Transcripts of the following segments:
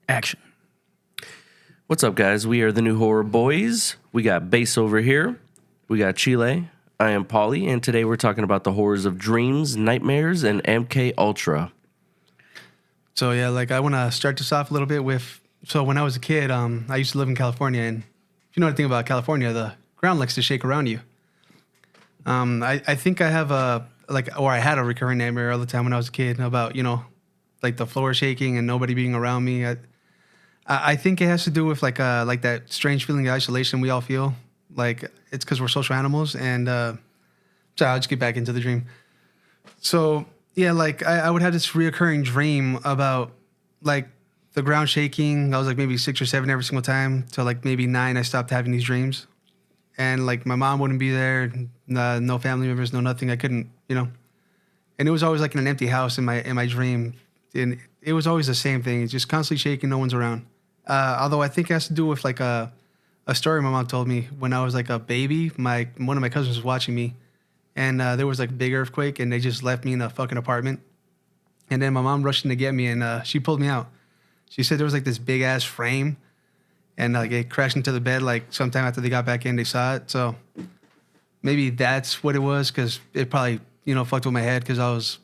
Action. What's up, guys? We are the New Horror Boys. We got Bass over here. We got Chile. I am Polly, and today we're talking about the horrors of dreams, nightmares, and MK Ultra. So yeah, I want to start this off a little bit with. So when I was a kid, I used to live in California, and if you know anything about California, the ground likes to shake around you. I think I have I had a recurring nightmare all the time when I was a kid about the floor shaking and nobody being around me. I think it has to do with that strange feeling of isolation we all feel. Like it's because we're social animals, and so I'll just get back into the dream. So yeah, I would have this reoccurring dream about the ground shaking. I was maybe 6 or 7 every single time. Till maybe 9, I stopped having these dreams, and my mom wouldn't be there, no family members, no nothing. I couldn't, and it was always in an empty house in my dream, and it was always the same thing. It's just constantly shaking, no one's around. Although I think it has to do with a story my mom told me when I was a baby. One of my cousins was watching me, and there was a big earthquake, and they just left me in a fucking apartment. And then my mom rushed in to get me, and she pulled me out. She said there was this big ass frame, and it crashed into the bed. Sometime after they got back in, they saw it. So maybe that's what it was, because it probably fucked with my head because I was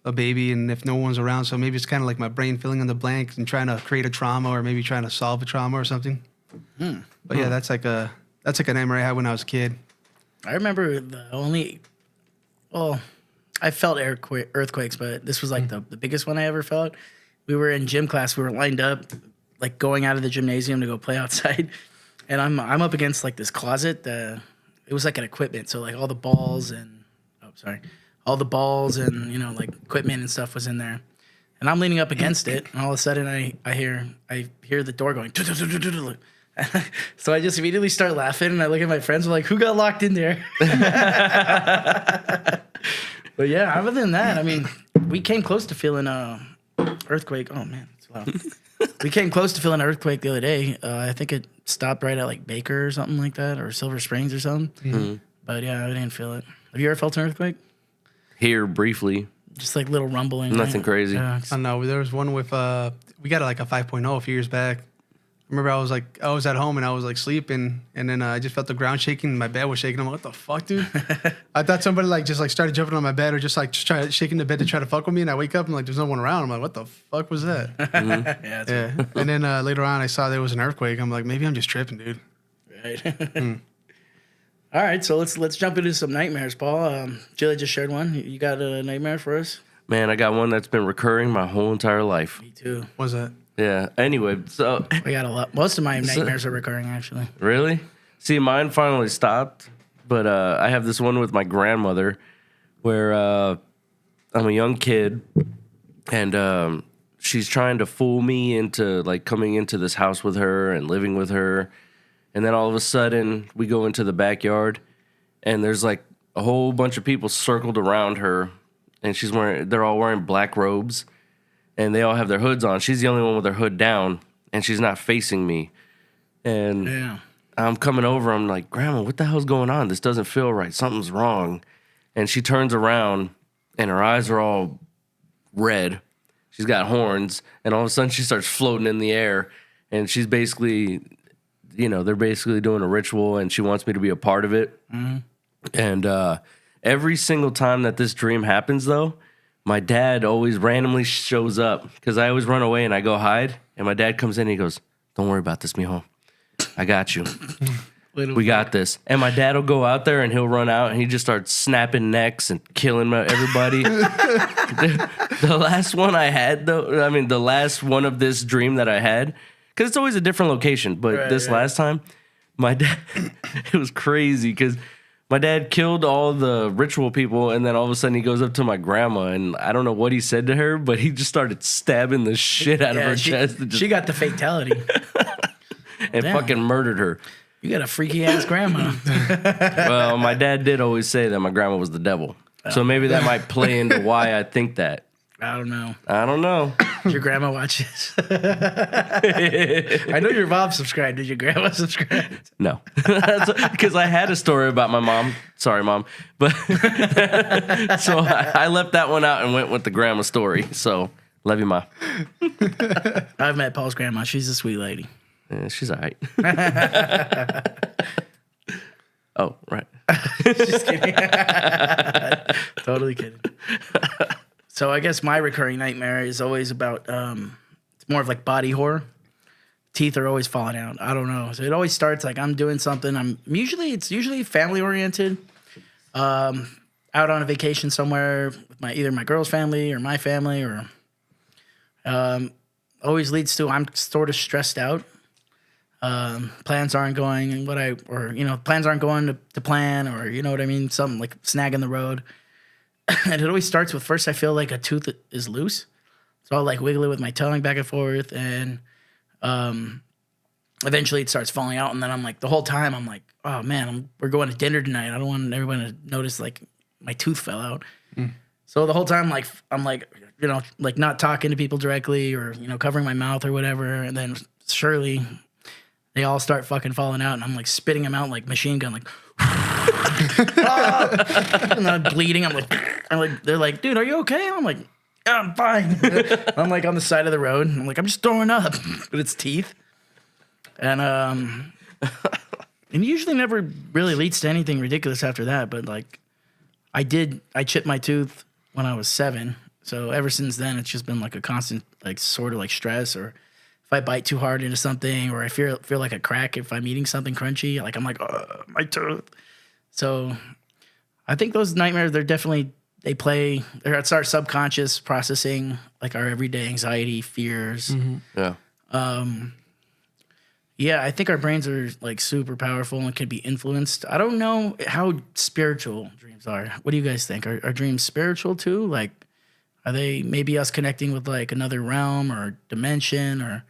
a baby, and if no one's around, so maybe it's kind of my brain filling in the blanks and trying to create a trauma, or maybe trying to solve a trauma or something. But yeah, that's a nightmare I had when I was a kid. I remember I felt earthquakes, but this was the biggest one I ever felt. We were in gym class. We were lined up, going out of the gymnasium to go play outside, and I'm up against this closet. It was an equipment, so all the balls and equipment and stuff was in there, and I'm leaning up against it, and all of a sudden I hear the door going. So I just immediately start laughing, and I look at my friends, I'm like, who got locked in there? But yeah, other than that, I mean, we came close to feeling earthquake. Oh man, it's loud. We came close to feeling an earthquake the other day. I think it stopped right at Baker or something like that, or Silver Springs or something. Mm-hmm. But yeah, I didn't feel it. Have you ever felt an earthquake? Here, briefly. Just little rumbling. Nothing crazy. I know. There was one with, we got a 5.0 a few years back. I remember I was at home and I was sleeping, and then I just felt the ground shaking and my bed was shaking. I'm like, what the fuck, dude? I thought somebody just started jumping on my bed, or just shaking the bed to try to fuck with me, and I wake up and there's no one around. I'm like, what the fuck was that? Mm-hmm. Yeah. And then later on I saw there was an earthquake. I'm like, maybe I'm just tripping, dude. Right. All right, so let's jump into some nightmares, Paul. Julie just shared one. You got a nightmare for us? Man, I got one that's been recurring my whole entire life. Me too. What's that? Yeah. Anyway, so we got a lot. Most of my nightmares are recurring, actually. Really? See, mine finally stopped, but I have this one with my grandmother, where I'm a young kid, and she's trying to fool me into coming into this house with her and living with her, and then all of a sudden we go into the backyard, and there's a whole bunch of people circled around her, and they're all wearing black robes. And they all have their hoods on. She's the only one with her hood down, and she's not facing me. And yeah. I'm coming over. I'm like, Grandma, what the hell's going on? This doesn't feel right. Something's wrong. And she turns around, and her eyes are all red. She's got horns. And all of a sudden, she starts floating in the air. And she's basically, they're basically doing a ritual, and she wants me to be a part of it. Mm-hmm. And every single time that this dream happens, though, my dad always randomly shows up, because I always run away and I go hide. And my dad comes in and he goes, don't worry about this, mijo. I got you. We got this. And my dad will go out there and he'll run out and he just starts snapping necks and killing everybody. The last one I had, though, the last one of this dream that I had, because it's always a different location. But last time, my dad, it was crazy because my dad killed all the ritual people, and then all of a sudden he goes up to my grandma, and I don't know what he said to her, but he just started stabbing the shit out of her chest. She got the fatality. And fucking murdered her. You got a freaky ass grandma. Well, my dad did always say that my grandma was the devil. So maybe that might play into why I think that. I don't know. Did your grandma watch this? I know your mom subscribed. Did your grandma subscribe? No. Because I had a story about my mom. Sorry, Mom. But so I left that one out and went with the grandma story. So, love you, Ma. I've met Paul's grandma. She's a sweet lady. Yeah, she's all right. Oh, right. Just kidding. Totally kidding. So I guess my recurring nightmare is always about it's more of like body horror. Teeth are always falling out. I don't know. So it always starts like I'm doing something. It's usually family oriented. Out on a vacation somewhere with either my girl's family or my family, or always leads to I'm sort of stressed out. Plans aren't going plans aren't going to plan, or you know what I mean, something like snagging the road. And it always starts with, first I feel like a tooth is loose, so I'll like wiggle it with my tongue back and forth, and eventually it starts falling out, and then I'm like, the whole time I'm like, oh man, we're going to dinner tonight, I don't want everyone to notice like my tooth fell out. So the whole time like I'm like, you know, like not talking to people directly, or you know, covering my mouth or whatever, and then surely they all start fucking falling out, and I'm like spitting them out like machine gun, like, and I'm bleeding. I'm like, they're like, dude, are you okay? And I'm like, yeah, I'm fine. I'm like on the side of the road. I'm like, I'm just throwing up, but it's teeth, and it usually never really leads to anything ridiculous after that. But like, I chipped my tooth when I was 7, so ever since then it's just been like a constant like sort of like stress, or if I bite too hard into something, or I feel like a crack if I'm eating something crunchy, like I'm like, oh, my tooth. So I think those nightmares, it's our subconscious processing like our everyday anxiety, fears. Yeah. Yeah, I think our brains are like super powerful and can be influenced. I don't know how spiritual dreams are. What do you guys think? Are dreams spiritual too? Like, are they maybe us connecting with like another realm or dimension, or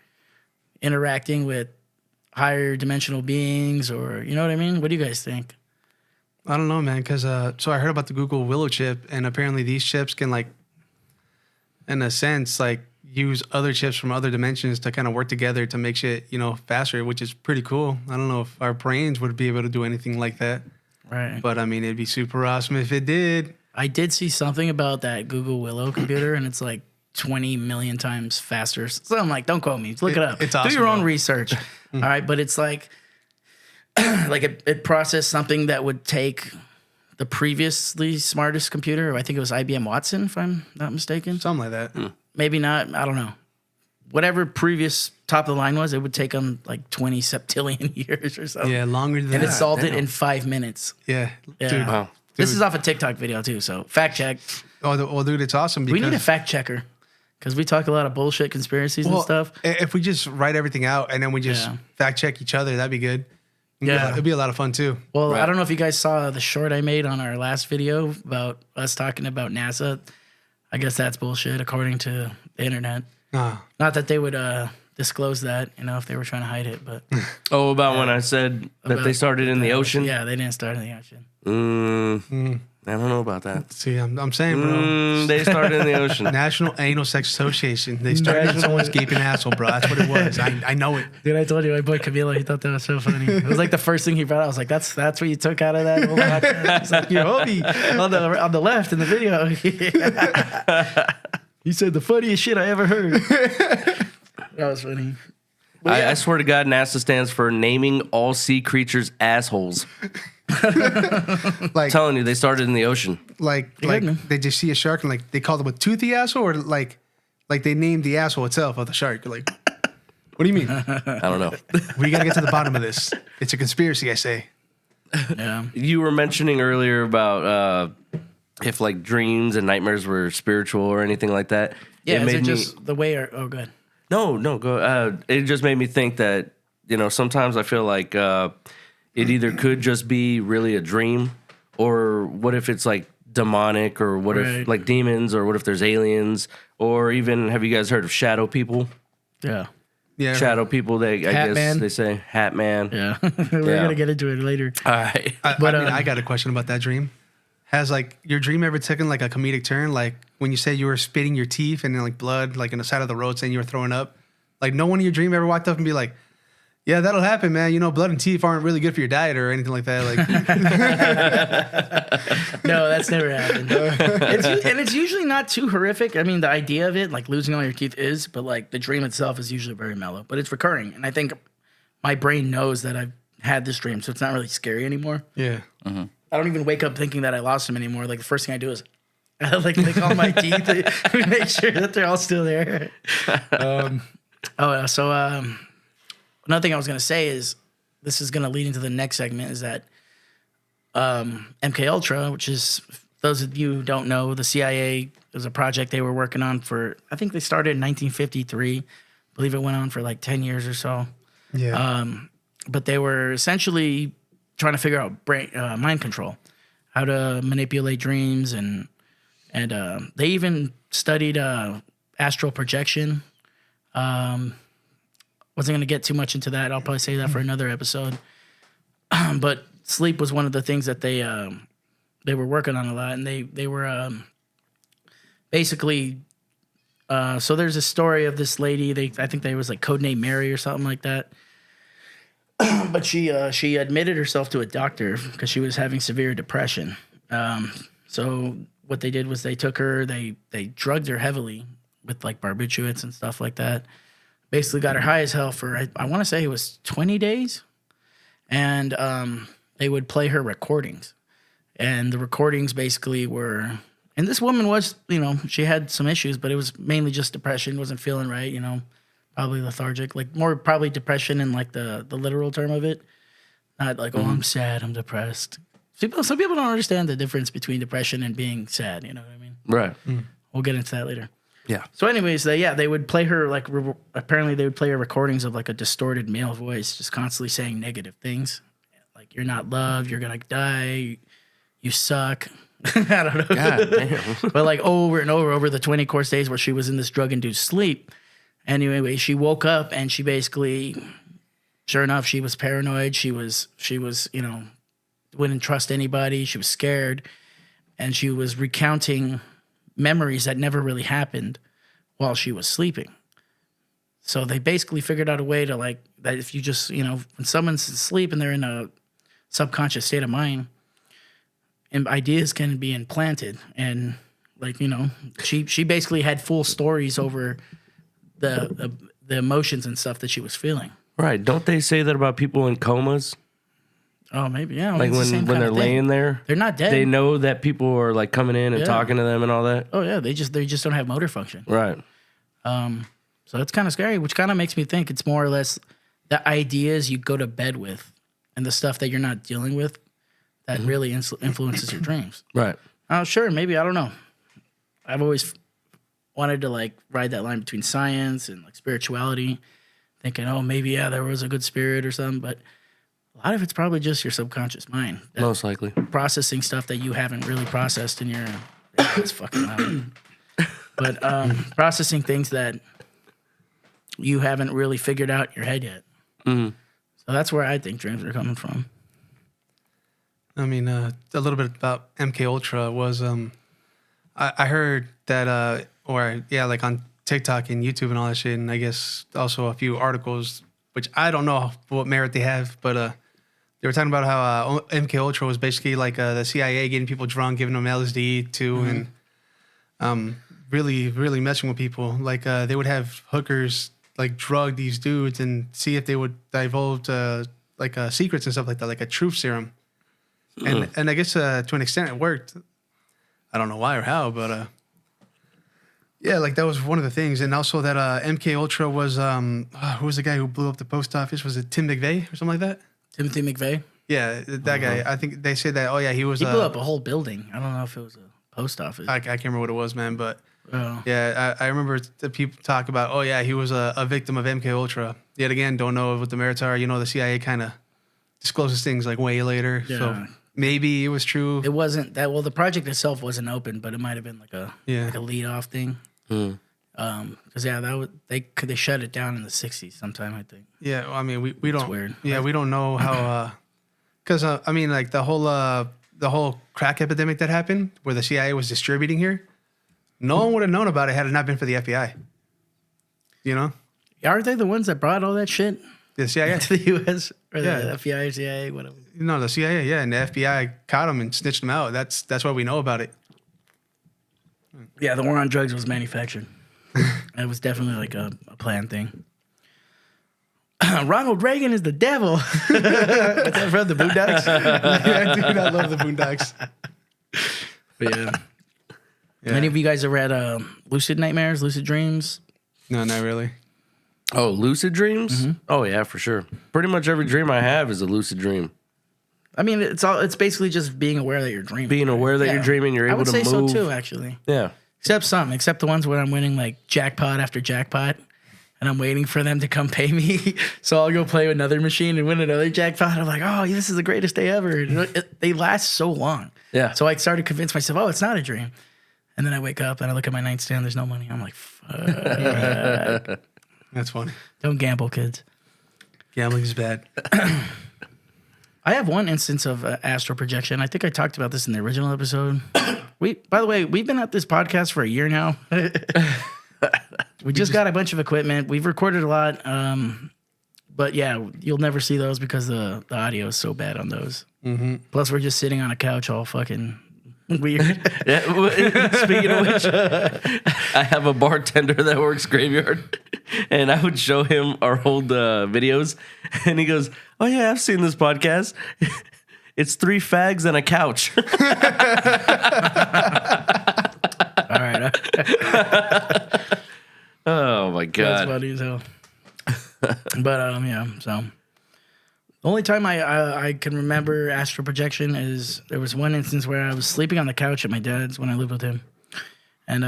interacting with higher dimensional beings, or you know what I mean? What do you guys think? I don't know, man, because so I heard about the Google Willow chip, and apparently these chips can like, in a sense, like use other chips from other dimensions to kind of work together to make shit, you know, faster, which is pretty cool. I don't know if our brains would be able to do anything like that. Right. But I mean, it'd be super awesome if it did. I did see something about that Google Willow computer, and it's like 20 million times faster. So I'm like, don't quote me. Look it up. It's awesome, do your own bro. research. All right. But it's like, it processed something that would take the previously smartest computer. I think it was IBM Watson, if I'm not mistaken. Something like that. Maybe not. I don't know. Whatever previous top of the line was, it would take them like 20 septillion years or something. Yeah, longer than And that. it solved it in 5 minutes. Yeah. Yeah. Dude. Wow. This is off a TikTok video too, so fact check. Well, dude, it's awesome because We need a fact checker, because we talk a lot of bullshit conspiracies and stuff. If we just write everything out and then we just Yeah. fact check each other, that'd be good. Yeah. It'd be a lot of fun too. Well, Right. I don't know if you guys saw the short I made on our last video about us talking about NASA. I guess that's bullshit according to the internet. Ah. Not that they would disclose that, you know, if they were trying to hide it, but Oh, about when I said that they started in the ocean? yeah, they didn't start in the ocean. I don't know about that. See, I'm saying, bro. They started in the ocean. National Anal Sex Association. They started in someone's gaping asshole, bro. That's what it was. I know it. Dude, I told you, my boy Camilo, he thought that was so funny. It was like the first thing he brought out. I was like, that's what you took out of that whole podcast? He's like, your homie on the left in the video. He said the funniest shit I ever heard. That was funny. I swear to God, NASA stands for naming all sea creatures assholes. Like, telling you, they started in the ocean. like man. they just see a shark and like they call them a toothy asshole, or like they named the asshole itself of the shark. You're like, what do you mean? I don't know. We gotta get to the bottom of this. It's a conspiracy, I say. Yeah. You were mentioning earlier about if like dreams and nightmares were spiritual or anything like that. Yeah, made is it just the way oh, good. No, go. It just made me think that, you know, sometimes I feel like it either could just be really a dream, or what if it's like demonic, or what Right. if like demons, or what if there's aliens, or even, have you guys heard of shadow people? Yeah. Yeah. Shadow people, I guess Man. they say Hat Man. Yeah. We're Yeah. going to get into it later. All right. I But, mean, I got a question about that dream. Has like your dream ever taken like a comedic turn? Like when you said you were spitting your teeth and then like blood like in the side of the road saying you were throwing up? Like no one in your dream ever walked up and be like, Yeah, that'll happen, man. You know, blood and teeth aren't really good for your diet or anything like that. Like, No, that's never happened. It's usually not too horrific. I mean, the idea of it, like losing all your teeth, is, but like the dream itself is usually very mellow. But it's recurring, and I think my brain knows that I've had this dream, so it's not really scary anymore. yeah. I don't even wake up thinking that I lost them anymore. Like the first thing I do is I like lick all my teeth to make sure that they're all still there. Another thing I was gonna say is this is gonna lead into the next segment is that MK Ultra, which is those of you who don't know, the CIA was a project they were working on for, I think they started in 1953. I believe it went on for like 10 years or so. Yeah. But they were essentially trying to figure out mind control, how to manipulate dreams, and they even studied astral projection. Wasn't going to get too much into that. I'll probably save that for another episode. But sleep was one of the things that they were working on a lot, and they were basically. So there's a story of this lady. I think they was like codename Mary or something like that. But she admitted herself to a doctor because she was having severe depression. So what they did was they took her, they drugged her heavily with like barbiturates and stuff like that. Basically got her high as hell for, I want to say it was 20 days. And they would play her recordings. And the recordings basically were, and this woman was, you know, she had some issues, but it was mainly just depression, wasn't feeling right, you know, probably lethargic, like more probably depression in like the literal term of it. Not like, oh, I'm sad, I'm depressed. Some people don't understand the difference between depression and being sad, you know what I mean? Right. We'll get into that later. Yeah. So anyways, they would play her, like, apparently they would play her recordings of, like, a distorted male voice just constantly saying negative things. Like, you're not loved, you're going to die, you suck. I don't know. God damn. But, like, over and over the 20 course days where she was in this drug-induced sleep. Anyway, she woke up and she basically, sure enough, she was paranoid. She was, you know, wouldn't trust anybody. She was scared. And she was recounting memories that never really happened while she was sleeping. So they basically figured out a way to, like, that if you just, you know, when someone's asleep and they're in a subconscious state of mind, and ideas can be implanted. And, like, you know, she basically had full stories over the emotions and stuff that she was feeling. Right. Don't they say that about people in comas? Oh, maybe, yeah. Like when they're laying there, they're not dead. They know that people are like coming in and talking to them and all that. Oh yeah, they just don't have motor function. Right. So it's kind of scary, which kind of makes me think it's more or less the ideas you go to bed with and the stuff that you're not dealing with that really influences your dreams. Right. Oh, sure, maybe, I don't know. I've always wanted to like ride that line between science and like spirituality, thinking, oh, maybe there was a good spirit or something, but a lot of it's probably just your subconscious mind. Most likely. Processing stuff that you haven't really processed in your... It's fucking loud. But processing things that you haven't really figured out in your head yet. So that's where I think dreams are coming from. I mean, a little bit about MK Ultra was, I heard that, like on TikTok and YouTube and all that shit, and I guess also a few articles, which I don't know what merit they have, but they were talking about how MK Ultra was basically like the CIA getting people drunk, giving them LSD too, and really, really messing with people. Like they would have hookers like drug these dudes and see if they would divulge like secrets and stuff like that, like a truth serum. And I guess to an extent it worked. I don't know why or how, but yeah, like that was one of the things. And also that MK Ultra was who was the guy who blew up the post office? Was it Tim McVeigh or something like that? Timothy McVeigh? Yeah, that guy. I think they said that. Oh yeah, he was. He blew up a whole building. I don't know if it was a post office. I can't remember what it was, man. But yeah, I remember the people talk about. Oh yeah, he was a victim of MK Ultra. Yet again, don't know what the merits are. You know, the CIA kind of discloses things like way later. Yeah. So maybe it was true. It wasn't that well. The project itself wasn't open, but it might have been like a lead off thing. Because they shut it down in the 60s sometime, I think. Yeah, well, I mean we don't. It's weird. Yeah, we don't know how. Because I mean, like the whole crack epidemic that happened, where the CIA was distributing here, no one would have known about it had it not been for the FBI. You know? Aren't they the ones that brought all that shit? The CIA. to the U.S. or Yeah. the FBI or CIA, whatever. No, the CIA, yeah, and the FBI caught him and snitched him out. That's why we know about it. Yeah, the war on drugs was manufactured. It was definitely like a planned thing. Ronald Reagan is the devil. What's that from the Boondocks? Yeah, dude, I love the Boondocks. But yeah. Yeah. Any of you guys ever had lucid nightmares, lucid dreams? No, not really. Oh, lucid dreams? Mm-hmm. Oh yeah, for sure. Pretty much every dream I have is a lucid dream. I mean, it's basically just being aware that you're dreaming. Being aware that Yeah. you're dreaming, you're I able would to say move. so too, actually. Yeah. Except the ones where I'm winning like jackpot after jackpot, and I'm waiting for them to come pay me. So I'll go play another machine and win another jackpot. I'm like, oh, this is the greatest day ever. And they last so long. Yeah. So I started to convince myself, oh, it's not a dream. And then I wake up and I look at my nightstand. There's no money. I'm like, fuck. That's funny. Don't gamble, kids. Gambling is bad. I have one instance of astral projection. I think I talked about this in the original episode. By the way, we've been at this podcast for a year now. We just got a bunch of equipment. We've recorded a lot. But yeah, you'll never see those because the audio is so bad on those. Mm-hmm. Plus, we're just sitting on a couch all fucking weird. Yeah. Speaking of which, I have a bartender that works graveyard, and I would show him our old videos, and he goes, "Oh yeah, I've seen this podcast. It's 3 fags and a couch." All right. Oh my That's god. funny as hell. But yeah, so the only time I can remember astral projection is there was one instance where I was sleeping on the couch at my dad's when I lived with him, and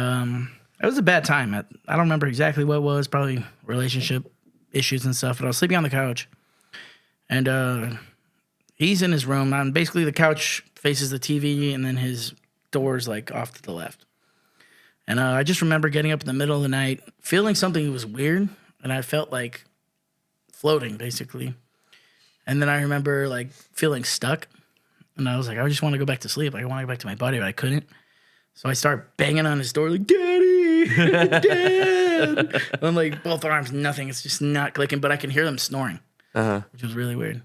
it was a bad time. I don't remember exactly what it was, probably relationship issues and stuff. But I was sleeping on the couch, and he's in his room. And basically, the couch faces the TV, and then his door's like off to the left. And I just remember getting up in the middle of the night, feeling something was weird, and I felt like floating, basically. And then I remember like feeling stuck, and I was like, I just want to go back to sleep. Like, I want to go back to my body, but I couldn't. So I start banging on his door like, "Daddy, Dad!" And I'm like, both arms, nothing. It's just not clicking, but I can hear them snoring, which was really weird.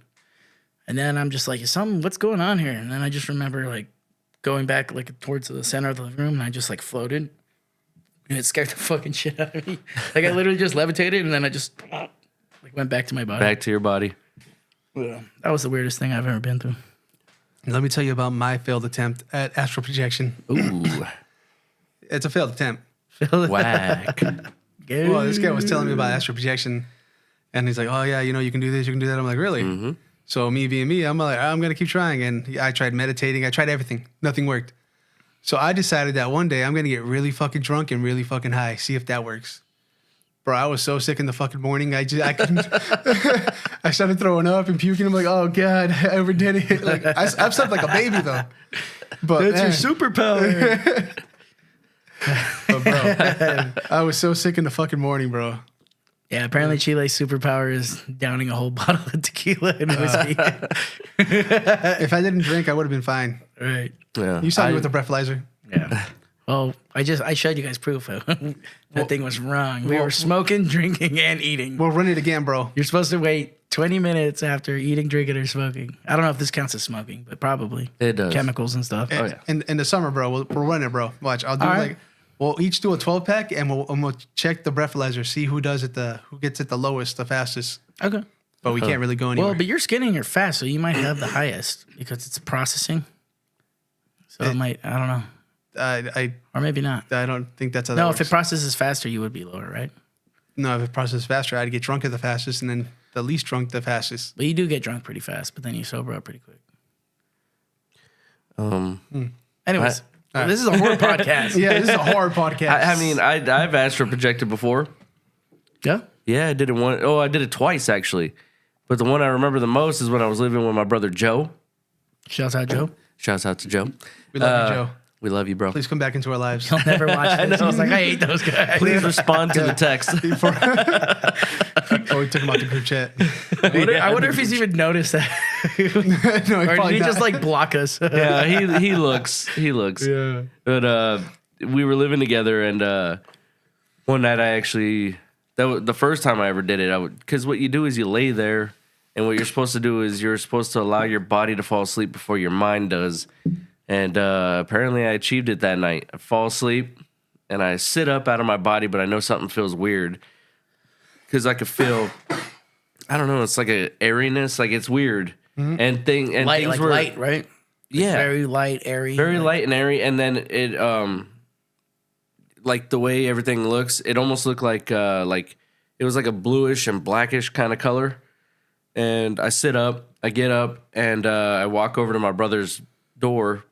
And then I'm just like, what's going on here? And then I just remember like going back like towards the center of the room, and I just like floated. And it scared the fucking shit out of me. Like, I literally just levitated, and then I just like went back to my body. Back to your body. Yeah, that was the weirdest thing I've ever been through. Let me tell you about my failed attempt at astral projection. Ooh. It's a failed attempt. Whack. Well, this guy was telling me about astral projection, and he's like, "Oh yeah, you can do this, you can do that." I'm like, "Really?" Mm-hmm. So me being me, I'm like, "I'm gonna keep trying." And I tried meditating, I tried everything, nothing worked. So I decided that one day I'm gonna get really fucking drunk and really fucking high, see if that works. Bro, I was so sick in the fucking morning. I couldn't. I started throwing up and puking. I'm like, "Oh god, I overdid it." Like I've slept like a baby though. But That's your superpower. But bro, I was so sick in the fucking morning, bro. Yeah, apparently Chile's superpower is downing a whole bottle of tequila and whiskey. If I didn't drink, I would have been fine. Right. Yeah. You saw me with the breathalyzer. Yeah. Well, I showed you guys proof. That thing was wrong. We were smoking, drinking, and eating. We'll run it again, bro. You're supposed to wait 20 minutes after eating, drinking, or smoking. I don't know if this counts as smoking, but probably. It does. Chemicals and stuff. Oh, yeah. In the summer, bro, we'll run it, bro. Watch. I'll do All like right. we'll each do a 12-pack, and we'll check the breathalyzer, see who gets it the lowest, the fastest. Okay. But we can't really go anywhere. Well, but you're skinning your fast, so you might have the highest because it's processing. So it might, I don't know. I Or maybe not. don't think that's how that No, works. if it processes faster, you would be lower, right? No, if it processes faster, I'd get drunk at the fastest, and then the least drunk the fastest. But you do get drunk pretty fast, but then you sober up pretty quick. Anyways, this is a horror podcast. Yeah, this is a horror podcast. I mean, I've astral projected before. Yeah? Yeah, I did it I did it twice actually. But the one I remember the most is when I was living with my brother Joe. Shouts out, Joe. Shouts out to Joe. We love you, Joe. We love you, bro. Please come back into our lives. He'll never watch this. I was like, I hate those guys. Please respond to the text. Oh, we took him out the group chat. I wonder if he's even noticed that. No, Or probably did he just not. like block us? Yeah, he looks. Yeah. But we were living together, and one night the first time I ever did it, because what you do is you lay there, and what you're supposed to do is you're supposed to allow your body to fall asleep before your mind does. And apparently I achieved it that night. I fall asleep, and I sit up out of my body, but I know something feels weird. Because I could feel, I don't know, it's like an airiness, like it's weird. And things Light, were, light, right? yeah. Very light, airy. Very light and airy, and then it, like the way everything looks, it almost looked like it was like a bluish and blackish kind of color. And I sit up, I get up, and I walk over to my brother's door.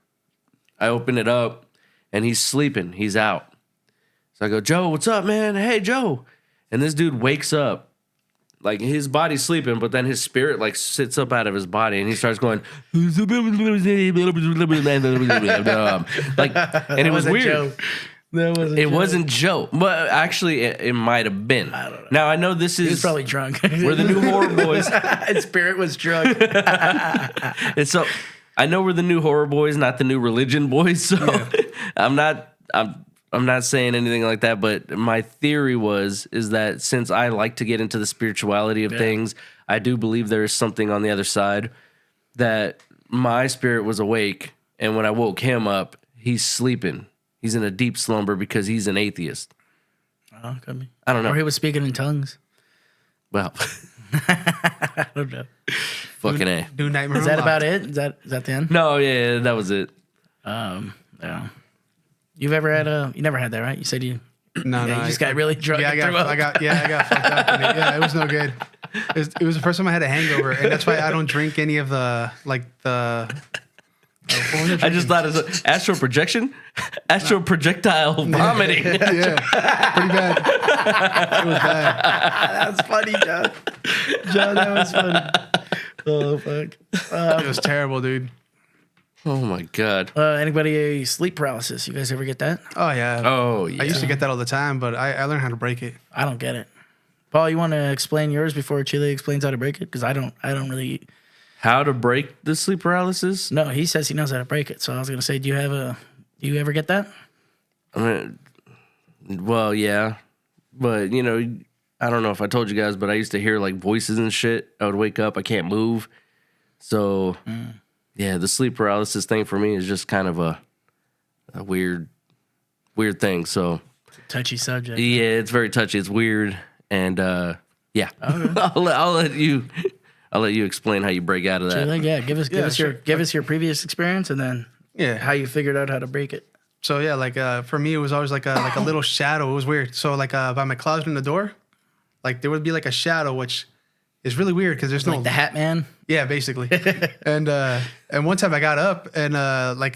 I open it up, and he's sleeping. He's out. So I go, Joe, what's up, man? Hey, Joe. And this dude wakes up. Like, his body's sleeping, but then his spirit, like, sits up out of his body, and he starts going, like, and it was weird. Joe. That wasn't It Joe. wasn't Joe, but actually, it might have been. I don't know. Now, I know this He was is... probably drunk. We're the new horror boys. His spirit was drunk. And so I know we're the new horror boys, not the new religion boys. So I'm not saying anything like that. But my theory is that since I like to get into the spirituality of things, I do believe there is something on the other side. That my spirit was awake, and when I woke him up, he's sleeping. He's in a deep slumber because he's an atheist. Oh, could be. I don't know. Or he was speaking in tongues. Well, I don't know. fucking A. New Nightmare Is that Unlocked. about it? Is that the end? No, yeah, that was it. Yeah. You've ever had you never had that, right? You said you No, you just got really drunk. Yeah, and threw up. I got fucked up. And it was no good. It was the first time I had a hangover, and that's why I don't drink any of the I just thought it was astral projection, astral projectile vomiting. yeah, pretty bad. It was bad. That's funny, John. John, that was funny. Oh fuck. It was terrible, dude. Oh my god. Anybody sleep paralysis? You guys ever get that? Oh yeah. Oh yeah. I used to get that all the time, but I learned how to break it. I don't get it. Paul, you want to explain yours before Chile explains how to break it? Because I don't really. How to break the sleep paralysis? No, he says he knows how to break it. So I was gonna say, do you ever get that? I mean, well, yeah, but you know, I don't know if I told you guys, but I used to hear like voices and shit. I would wake up, I can't move. So yeah, the sleep paralysis thing for me is just kind of a weird thing. So Touchy subject. yeah, it's very touchy. It's weird, and yeah, I'll let you explain how you break out of that. Chile, yeah, give us your previous experience and then how you figured out how to break it. So yeah, like for me, it was always like a little shadow. It was weird. So like by my closet in the door, like there would be like a shadow, which is really weird because there's no Like the Hat Man. Yeah, basically. and one time I got up and like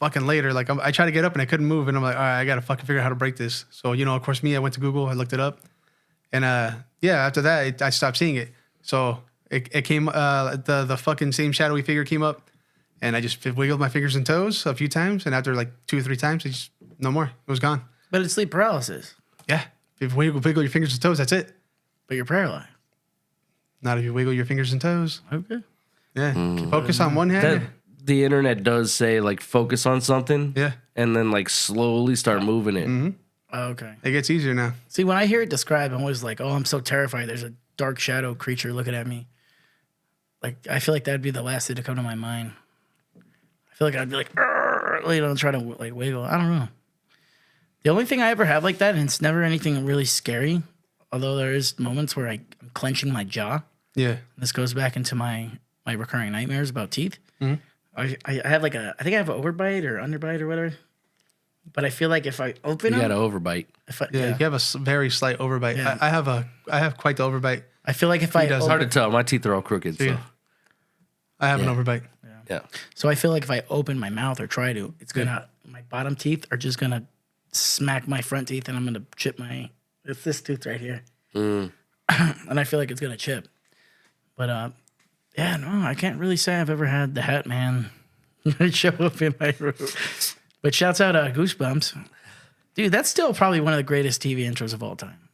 fucking later, like I tried to get up and I couldn't move, and I'm like, all right, I gotta fucking figure out how to break this. So of course, I went to Google, I looked it up, and after that, I stopped seeing it. So it came, the fucking same shadowy figure came up, and I just wiggled my fingers and toes a few times, and after like 2 or 3 times, it just no more. It was gone. But it's sleep paralysis. Yeah, if you wiggle your fingers and toes, that's it. But you're paralyzed. Not if you wiggle your fingers and toes. Okay. Yeah, focus on one hand. The internet does say like focus on something, Yeah, and then like slowly start moving it. Okay. it gets easier now. See, when I hear it described, I'm always like, oh, I'm so terrified. There's a dark shadow creature looking at me. Like, I feel like that'd be the last thing to come to my mind. I feel like I'd be like, try to like wiggle. I don't know. The only thing I ever have like that, and it's never anything really scary, although there is moments where I'm clenching my jaw. Yeah, This goes back into my recurring nightmares about teeth. I have like I think I have an overbite or underbite or whatever. But I feel like if I open You them, got to overbite. you have a very slight overbite. Yeah. I have quite the overbite. I feel like if I does. It's hard to tell. My teeth are all crooked. So. Yeah. I have an overbite. Yeah. So I feel like if I open my mouth or try to, it's gonna my bottom teeth are just gonna smack my front teeth, and I'm gonna chip it's this tooth right here, and I feel like it's gonna chip. But yeah, no, I can't really say I've ever had the Hat Man show up in my room. But shouts out Goosebumps, dude. That's still probably one of the greatest TV intros of all time.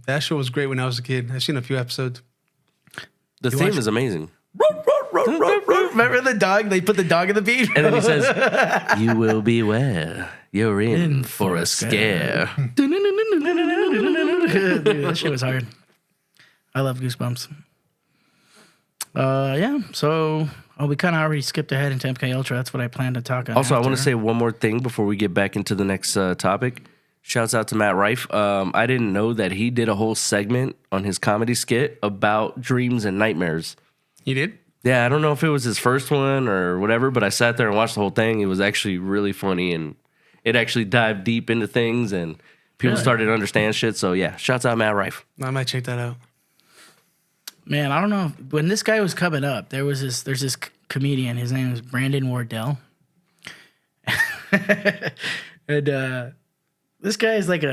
That show was great when I was a kid. I've seen a few episodes. The theme is amazing. Remember the dog? They put the dog in the beat. And then he says, "You will beware. You're in for a scare." Dude, that shit was hard. I love Goosebumps. Yeah. So, we kind of already skipped ahead into MK Ultra. That's what I planned to talk on. Also, I after. want to say one more thing before we get back into the next topic. Shouts out to Matt Rife. I didn't know that he did a whole segment on his comedy skit about dreams and nightmares. You did? Yeah, I don't know if it was his first one or whatever, but I sat there and watched the whole thing. It was actually really funny, and it actually dived deep into things, and people started to understand shit. So, yeah, shouts out Matt Rife. I might check that out. Man, I don't know. When this guy was coming up, there's this comedian. His name is Brandon Wardell. And this guy is like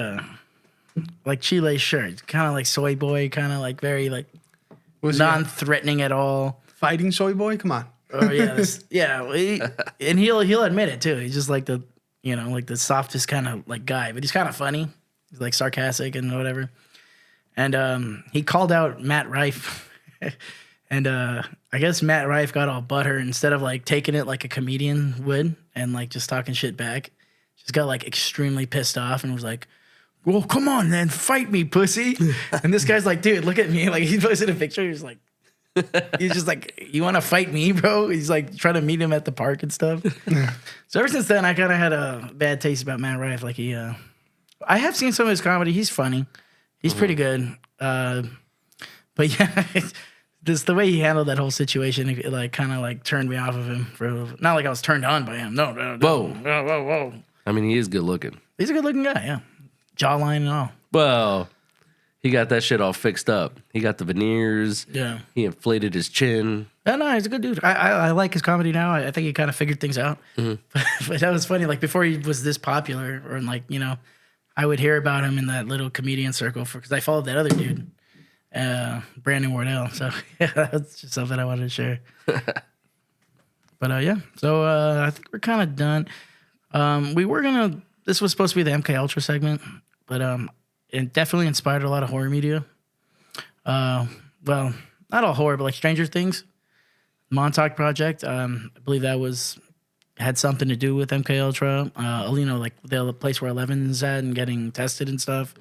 Chile shirt, kind of like soy boy, kind of like very like Was non-threatening at all. Fighting soy boy? Come on. Oh yeah, and he'll admit it too. He's just like the softest kind of like guy, but he's kind of funny. He's like sarcastic and whatever. And he called out Matt Rife, and I guess Matt Rife got all butthurt instead of like taking it like a comedian would and like just talking shit back. Just got like extremely pissed off and was like, "Well, come on, then fight me, pussy." And this guy's like, "Dude, look at me!" Like he posted a picture. He's just like, "You want to fight me, bro?" He's like trying to meet him at the park and stuff. So ever since then, I kind of had a bad taste about Matt Rife. Like I have seen some of his comedy. He's funny. He's pretty good. But yeah, just the way he handled that whole situation, it like kind of like turned me off of him for a little. Not like I was turned on by him. No. Whoa. I mean, he is good looking. He's a good looking guy, yeah. Jawline and all. Well, he got that shit all fixed up. He got the veneers. Yeah. He inflated his chin. Yeah, no, he's a good dude. I like his comedy now. I think he kind of figured things out. But that was funny. Like before he was this popular, or like, I would hear about him in that little comedian circle because I followed that other dude, Brandon Wardell. So yeah, that's just something I wanted to share. But yeah, so I think we're kind of done. This was supposed to be the MK Ultra segment, but it definitely inspired a lot of horror media. Well, not all horror, but like Stranger Things, Montauk Project. I believe that had something to do with MK Ultra. Like the place where Eleven's at and getting tested and stuff.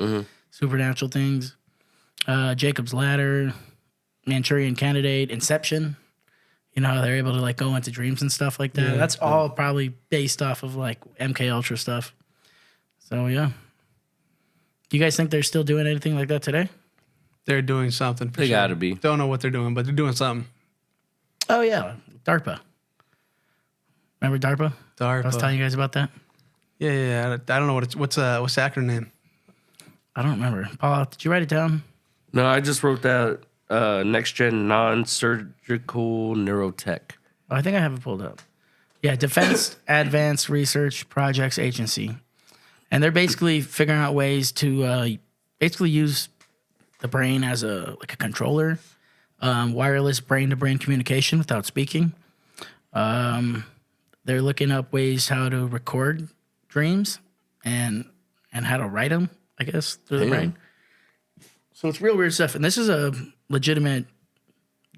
Supernatural things. Jacob's Ladder, Manchurian Candidate, Inception. How they're able to like go into dreams and stuff like that. Yeah, that's all probably based off of like MK Ultra stuff. So yeah. Do you guys think they're still doing anything like that today? They're doing something. They gotta be. Don't know what they're doing, but they're doing something. Oh yeah, DARPA. Remember DARPA? DARPA. I was telling you guys about that. Yeah. I don't know what's the acronym. I don't remember. Paul, did you write it down? No, I just wrote that next gen non-surgical neurotech. Oh, I think I have it pulled up. Yeah, Defense Advanced Research Projects Agency, and they're basically figuring out ways to basically use the brain as a controller, wireless brain-to-brain communication without speaking. They're looking up ways how to record dreams and how to write them, I guess, through the brain. So it's real weird stuff. And this is a legitimate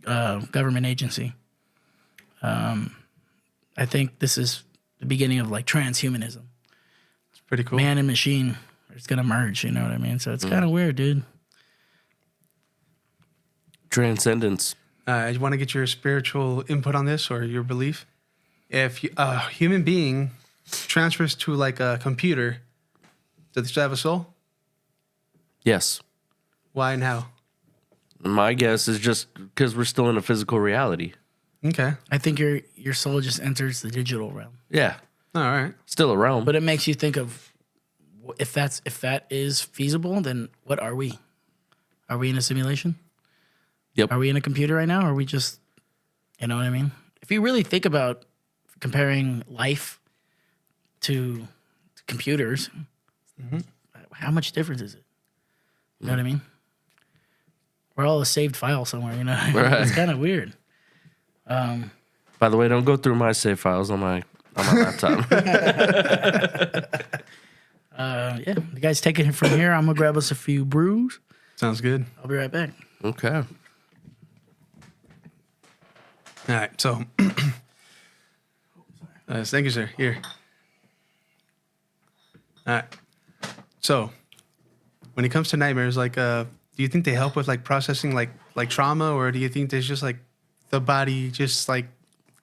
government agency. I think this is the beginning of like transhumanism. It's pretty cool. Man and machine are just going to merge, you know what I mean? So it's kind of weird, dude. Transcendence. I want to get your spiritual input on this or your belief. If a human being transfers to like a computer, does they still have a soul? Yes. Why and how? My guess is just because we're still in a physical reality. Okay. I think your soul just enters the digital realm. Yeah. All right. Still a realm. But it makes you think of if that is feasible, then what are we? Are we in a simulation? Yep. Are we in a computer right now? Or are we just, you know what I mean? If you really think about comparing life to computers, how much difference is it? You know what I mean? We're all a saved file somewhere, you know? Right. It's kind of weird. By the way, don't go through my save files on my laptop. Yeah, the guy's taking it from here. I'm going to grab us a few brews. Sounds good. I'll be right back. Okay. All right. So, thank you, sir. Here. All right. So, when it comes to nightmares, like, do you think they help with like processing like trauma, or do you think there's just like the body just like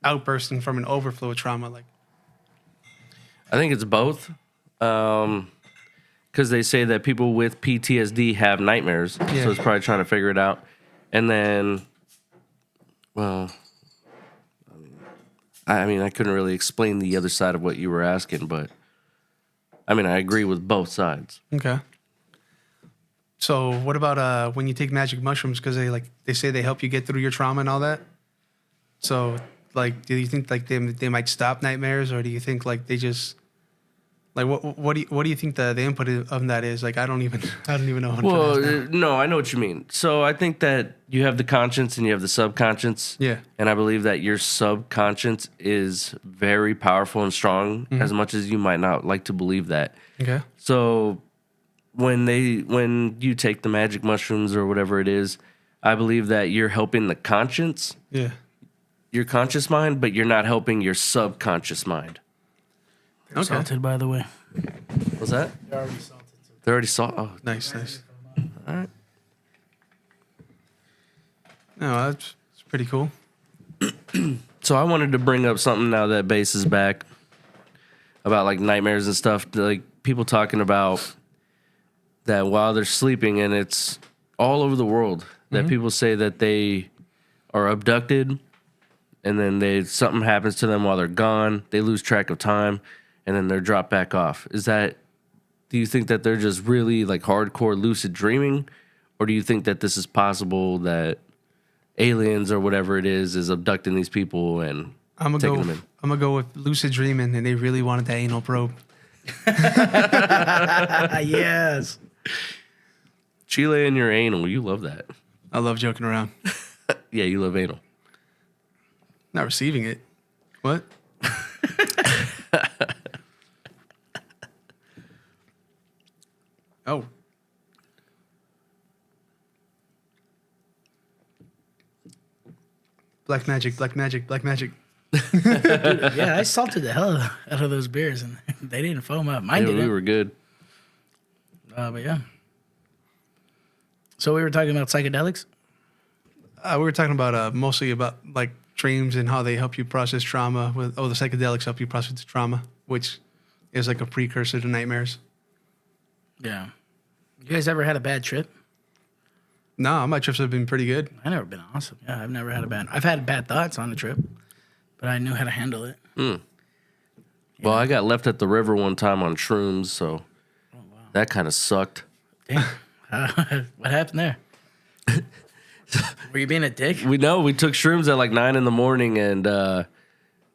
outbursting from an overflow of trauma? Like, I think it's both. Because they say that people with PTSD have nightmares. Yeah. So it's probably trying to figure it out. And then, well, I mean, I couldn't really explain the other side of what you were asking, but I mean, I agree with both sides. okay. So what about when you take magic mushrooms? Because they say they help you get through your trauma and all that. So like, do you think like they might stop nightmares, or do you think like they just like what do you think the input of that is? Like, I don't even know. How to Well, put this down. no, I know what you mean. So I think that you have the conscience and you have the subconscious. Yeah. And I believe that your subconscious is very powerful and strong, as much as you might not like to believe that. Okay. So when you take the magic mushrooms or whatever it is, I believe that you're helping the conscience, Yeah. your conscious mind, but you're not helping your subconscious mind. Okay. Salted, by the way. What's that? They're already salted. They already saw. Oh, Nice. all right. No, that's pretty cool. So I wanted to bring up something now that Bass is back about like nightmares and stuff. Like people talking about that while they're sleeping, and it's all over the world that people say that they are abducted, and then something happens to them while they're gone. They lose track of time, and then they're dropped back off. Do you think that they're just really like hardcore lucid dreaming, or do you think that this is possible that aliens or whatever it is abducting these people and I'm taking gonna them in? I'm gonna go with lucid dreaming, and they really wanted the anal probe. Yes. Chile and your anal, you love that. I love joking around. Yeah, you love anal. Not receiving it. What? Oh. Black magic, black magic, black magic. Yeah, I salted the hell out of those beers, and they didn't foam up. Mine Yeah, didn't. we were good. But yeah. So we were talking about psychedelics. We were talking about mostly about like dreams and how they help you process trauma. The psychedelics help you process the trauma, which is like a precursor to nightmares. Yeah. You guys ever had a bad trip? No, my trips have been pretty good. I never been awesome. Yeah, I've never had a bad. I've had bad thoughts on the trip, but I knew how to handle it. Well, I got left at the river one time on shrooms, so that kind of sucked. Damn. What happened there? Were you being a dick? We took shrooms at like 9 a.m, and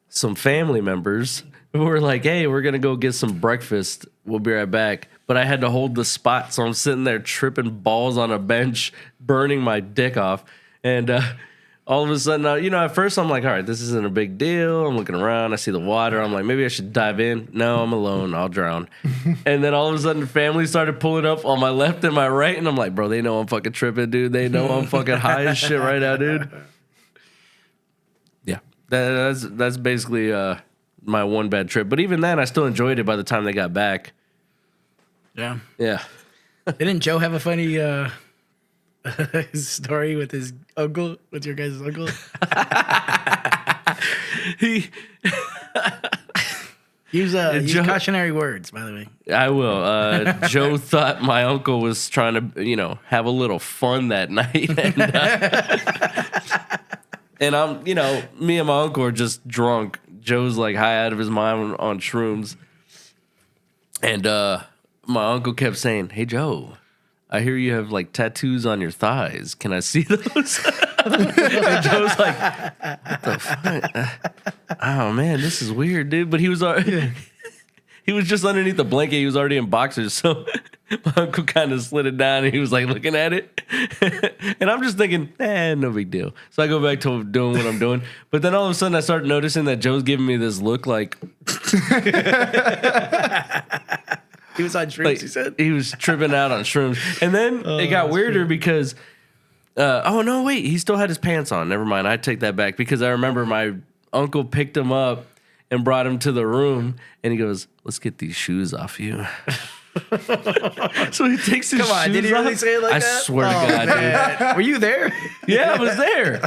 some family members were like, "Hey, we're gonna go get some breakfast. We'll be right back." But I had to hold the spot, so I'm sitting there tripping balls on a bench, burning my dick off, and all of a sudden, at first I'm like, "All right, this isn't a big deal." I'm looking around, I see the water, I'm like, maybe I should dive in. No, I'm alone, I'll drown. And then all of a sudden, the family started pulling up on my left and my right, and I'm like, bro, they know I'm fucking tripping, dude. They know I'm fucking high as shit right now, dude. Yeah, that's basically my one bad trip. But even then, I still enjoyed it by the time they got back. Yeah. Yeah. Didn't Joe have a funny story with his uncle, with your guys' uncle? Use Joe- cautionary words, by the way. I will. Joe thought my uncle was trying to, have a little fun that night. And I'm, me and my uncle are just drunk. Joe's like high out of his mind on shrooms. And my uncle kept saying, "Hey, Joe, I hear you have like tattoos on your thighs. Can I see those?" And Joe's like, "What the fuck? Oh man, this is weird, dude." But he was he was just underneath the blanket. He was already in boxers, so my uncle kind of slid it down, and he was like looking at it. And I'm just thinking, no big deal. So I go back to doing what I'm doing. But then all of a sudden, I start noticing that Joe's giving me this look like. He was on shrooms, Like, he said? he was tripping out on shrooms. And then it got weirder because, oh, no, wait. He still had his pants on. Never mind. I take that back because I remember my uncle picked him up and brought him to the room. And he goes, "Let's get these shoes off you." So he takes his Come on, shoes did he really off. say it like I that? swear to God, dude. Were you there? Yeah, I was there.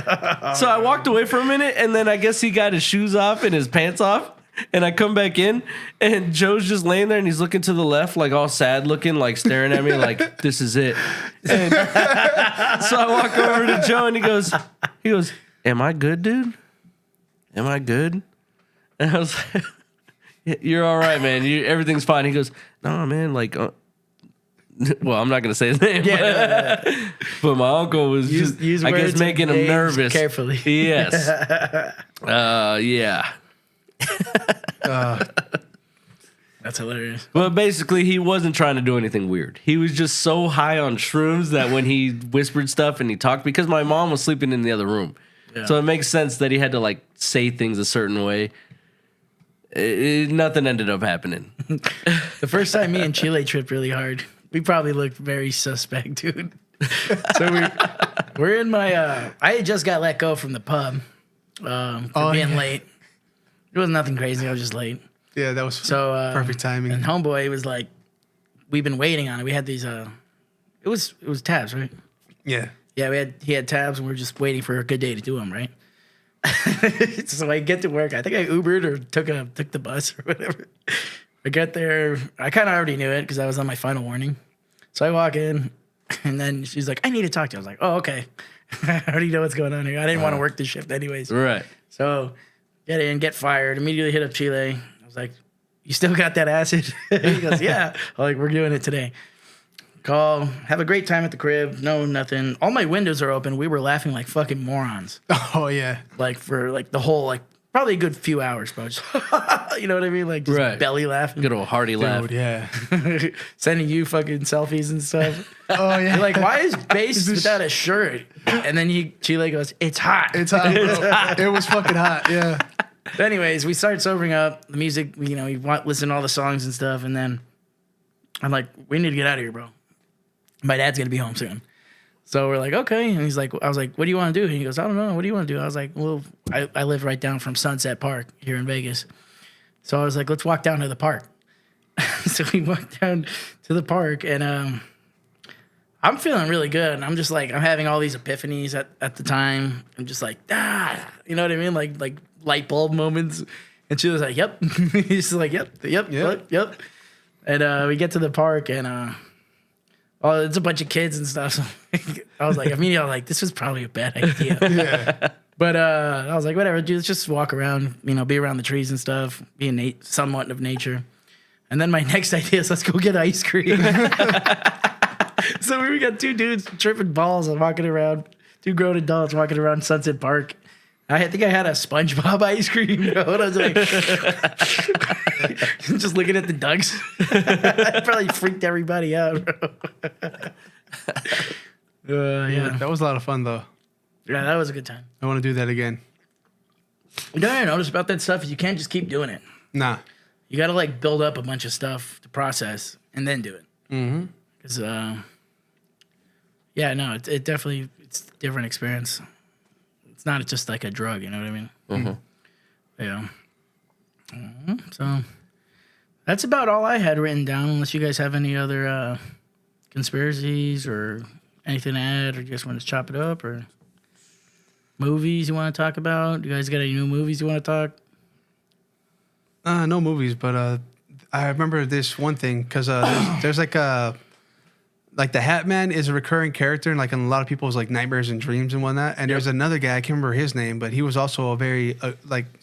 So I walked away for a minute, and then I guess he got his shoes off and his pants off. And I come back in, and Joe's just laying there, and he's looking to the left, like all sad looking, like staring at me, like this is it. And so I walk over to Joe, and he goes, "Am I good, dude? Am I good?" And I was like, "You're all right, man. Everything's fine." He goes, "No, man, like." Well, I'm not gonna say his name, but my uncle was Use I guess, words making and him names nervous. carefully. Yes. Yeah. That's hilarious. But basically, he wasn't trying to do anything weird. He was just so high on shrooms that when he whispered stuff and he talked, because my mom was sleeping in the other room, so it makes sense that he had to like say things a certain way. Nothing ended up happening. The first time me and Chile tripped really hard, we probably looked very suspect, dude. So we're in my. I had just got let go from the pub for being late. It was nothing crazy. I was just late. Yeah, that was So perfect timing. And homeboy was like, "We've been waiting on it. We had these. It was tabs, right? Yeah. Yeah, he had tabs, and we were just waiting for a good day to do them, right? So I get to work. I think I Ubered or took the bus or whatever. I get there. I kind of already knew it because I was on my final warning. So I walk in, and then she's like, "I need to talk to you." I was like, "Oh, okay." I already know what's going on here. I didn't want to work this shift anyways. Right. So get in, get fired. Immediately hit up Chile. I was like, "You still got that acid?" He goes, "Yeah." I'm like, "We're doing it today." Call. Have a great time at the crib. No, nothing. All my windows are open. We were laughing like fucking morons. Oh yeah. Like for like the whole like probably a good few hours, bro. Just, you know what I mean? Like just Right. belly laughing. Good old hearty laugh. Dude, yeah. Sending you fucking selfies and stuff. Oh yeah. You're like, why is Bass without a shirt? And then Chile goes, "It's hot." It's hot. Bro. It was fucking hot. Yeah. But anyways, we start sobering up. The music, you know, you want listen to all the songs and stuff, and then I'm like, "We need to get out of here, bro. My dad's gonna be home soon." So we're like, "Okay." And he's like, I was like, "What do you want to do?" And he goes, "I don't know. What do you want to do?" I was like, "Well, I live right down from Sunset Park here in Vegas." So I was like, "Let's walk down to the park." So we walked down to the park, and I'm feeling really good. And I'm just like, I'm having all these epiphanies at the time. I'm just like, you know what I mean? Like light bulb moments. And she was like, "Yep." He's like, "Yep. And we get to the park, and oh, it's a bunch of kids and stuff. So I was like, immediately, I was like, this was probably a bad idea. Yeah. But I was like, whatever, dude, let's just walk around, you know, be around the trees and stuff, be in somewhat of nature. And then my next idea is let's go get ice cream. So we got two dudes tripping balls and walking around, two grown adults walking around Sunset Park. I think I had a SpongeBob ice cream, bro. And I was like, just looking at the ducks. I probably freaked everybody out, bro. Yeah. That was a lot of fun though. Yeah, that was a good time. I want to do that again. You know what I noticed about that stuff is you can't just keep doing it. Nah. You got to like build up a bunch of stuff to process and then do it. Mm-hmm. Because, yeah, no, it definitely, it's a different experience. It's not just like a drug, you know what I mean? Mm-hmm. Yeah. So that's about all I had written down, unless you guys have any other conspiracies or anything to add, or you just want to chop it up, or movies you want to talk about. You guys got any new movies you want to talk? No movies, but I remember this one thing because there's like the Hat Man is a recurring character and like in a lot of people's like nightmares and dreams and whatnot. And there's another guy, I can't remember his name, but he was also a very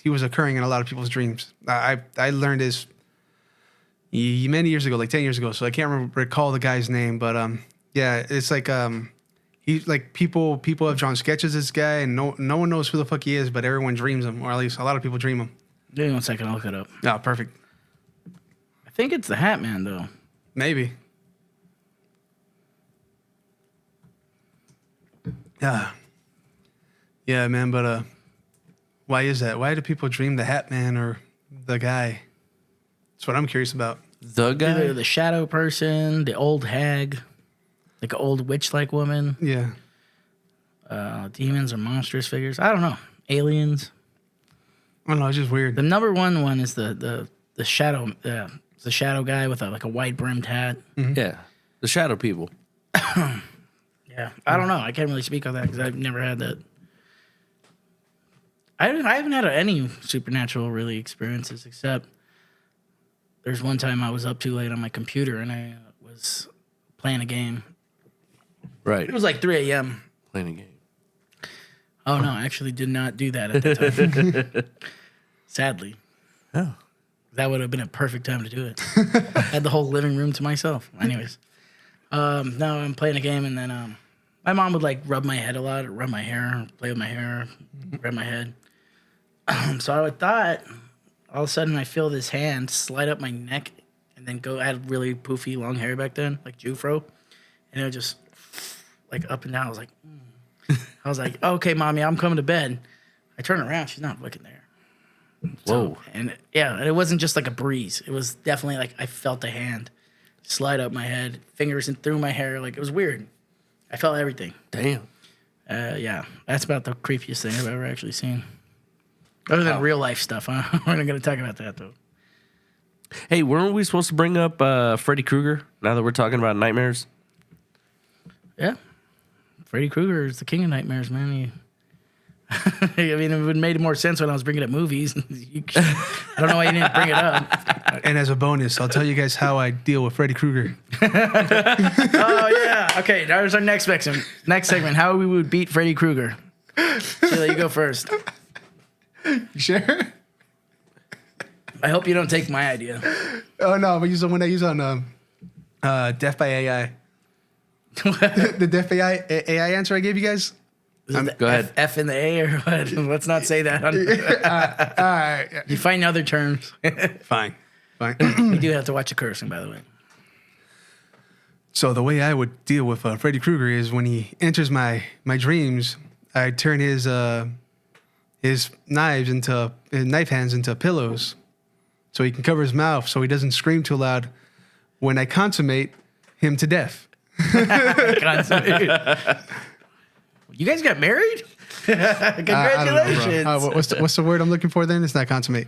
he was occurring in a lot of people's dreams. I learned this many years ago, like 10 years ago, so I can't recall the guy's name, but yeah, it's like he like people have drawn sketches of this guy, and no one knows who the fuck he is, but everyone dreams him, or at least a lot of people dream him. Give me 1 second, I'll look it up. Oh, perfect. I think it's the Hat Man, though. Maybe. Yeah, man. But why is that? Why do people dream the Hat Man or the guy? That's what I'm curious about. The guy? Either the shadow person, the old hag, like an old witch-like woman, Yeah. demons or monstrous figures. I don't know. Aliens. I don't know. It's just weird. The number one is the shadow. The shadow guy with a wide brimmed hat. Yeah, the shadow people. Yeah, I don't know. I can't really speak on that because I've never had that. I haven't had any supernatural really experiences except there's one time I was up too late on my computer and I was playing a game. Right. It was like 3 a.m. Playing a game. Oh no, I actually did not do that at the time. Sadly. Oh. That would have been a perfect time to do it. I had the whole living room to myself. Anyways. No, I'm playing a game and then my mom would like rub my head a lot, rub my hair, play with my hair, rub my head. So I thought all of a sudden I feel this hand slide up my neck and then go. I had really poofy long hair back then, like Jufro, and it would just like up and down. I was like, I was like, okay, mommy, I'm coming to bed. I turn around, she's not looking there. Whoa. And yeah, it wasn't just like a breeze. It was definitely like I felt the hand slide up my head, fingers and through my hair. Like it was weird. I felt everything. Damn. Yeah, that's about the creepiest thing I've ever actually seen. Other than real life stuff, huh? We're not going to talk about that though. Hey, weren't we supposed to bring up Freddy Krueger now that we're talking about nightmares? Yeah, Freddy Krueger is the king of nightmares, man. I mean, it would have made more sense when I was bringing up movies. I don't know why you didn't bring it up. And as a bonus, I'll tell you guys how I deal with Freddy Krueger. Oh yeah. Okay, there's our next segment. Next segment: how we would beat Freddy Krueger. Sheila, you go first. You sure? I hope you don't take my idea. Oh no, but use the one I use on Death by AI. The Death by AI answer I gave you guys. Go ahead. F in the A or what? Let's not say that. All right. You find other terms. Fine. You do have to watch the cursing, by the way. So the way I would deal with Freddy Krueger is when he enters my dreams, I turn his knife hands into pillows, so he can cover his mouth, so he doesn't scream too loud when I consummate him to death. You guys got married? Congratulations. I don't know, bro. What's the word I'm looking for then? It's not consummate.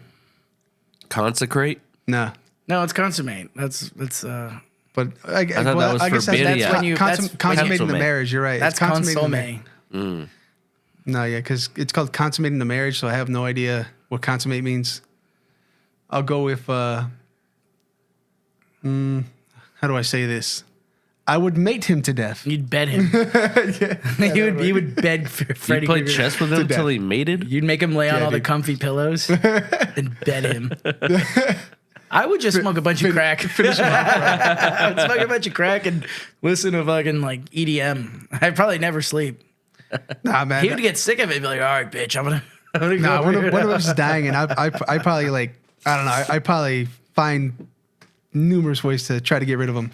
Consecrate? Nah. No, it's consummate. That's But I thought that was guess for that's Bidia. when you consummating the Consummate. marriage. You're right. that's It's consummating the consomme. marriage. No, yeah, because it's called consummating the marriage, so I have no idea what consummate means. I'll go with how do I say this? I would mate him to death. You'd bed him. You would bed You Freddy played Krueger. chess with him until he mated? You'd make him lay on Yeah, all the dude. comfy pillows and bed him. I would just smoke a bunch of crack. I would smoke a bunch of crack and listen to fucking like EDM. I'd probably never sleep. Nah, man. He would get sick of it and be like, all right, bitch, I'm gonna Nah, go one over of here." us is dying, and I probably like I don't know. I probably find numerous ways to try to get rid of him.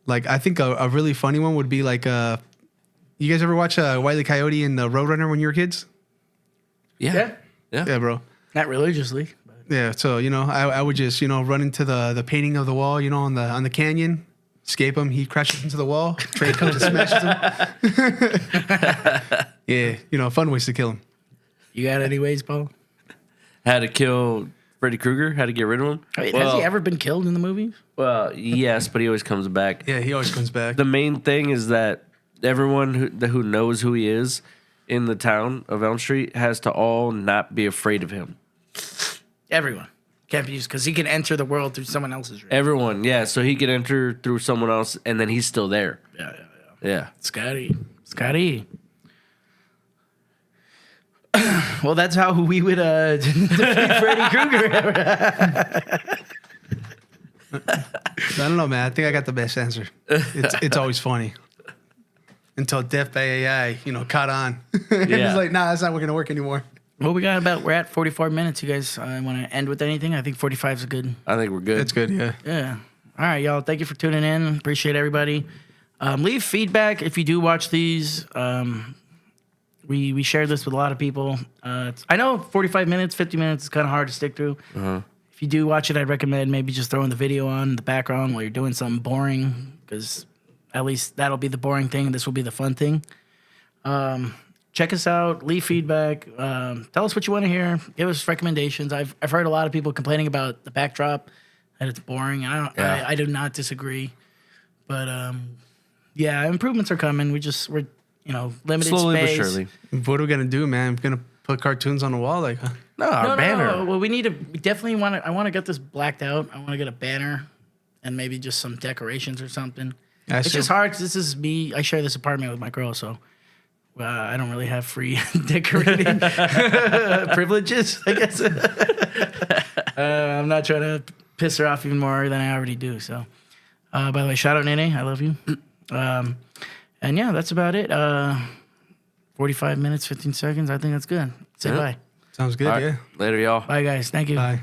Like I think a really funny one would be like you guys ever watch Wile E. Coyote and the Roadrunner when you were kids? Yeah. Yeah, bro. Not religiously. But Yeah, so I would just run into the painting of the wall, on the canyon, escape him. He crashes into the wall. Train comes and smashes him. Yeah, fun ways to kill him. you got any ways, Paul? How to kill Freddy Krueger? How to get rid of him? I mean, has he ever been killed in the movies? Well, yes, but he always comes back. Yeah, he always comes back. The main thing is that everyone who knows who he is in the town of Elm Street has to all not be afraid of him. Everyone can't be used because he can enter the world through someone else's room. Everyone, yeah. So he can enter through someone else, and then he's still there. Yeah. Scotty. Well, that's how we would defeat Freddy Krueger. I don't know, man. I think I got the best answer. It's always funny. Until Death by AI, caught on. And Yeah. it's like, nah, that's not going to work anymore. Well, we're at 44 minutes. You guys want to end with anything? I think 45 is a good. I think we're good. That's good, yeah. Yeah. All right, y'all. Thank you for tuning in. Appreciate everybody. Leave feedback if you do watch these. We share this with a lot of people. I know 45 minutes, 50 minutes is kind of hard to stick through. If you do watch it, I'd recommend maybe just throwing the video on in the background while you're doing something boring, because at least that'll be the boring thing, and this will be the fun thing. Check us out. Leave feedback. Tell us what you want to hear. Give us recommendations. I've heard a lot of people complaining about the backdrop. that it's boring. Yeah. I do not disagree, but yeah, improvements are coming. We're limited Slowly space. but surely. What are we gonna do, man? We're gonna put cartoons on the wall, like, huh? No, our banner. No. Well, we definitely want to. I want to get this blacked out. I want to get a banner, and maybe just some decorations or something. Yeah, It's so- just hard. 'Cause this is me. I share this apartment with my girl, so I don't really have free decorating privileges, I guess. I'm not trying to piss her off even more than I already do. So, by the way, shout out Nene. I love you. And yeah, that's about it. 45 minutes, 15 seconds. I think that's good. Say Yeah. bye. Sounds good, All right. yeah. Later, y'all. Bye, guys. Thank you. Bye.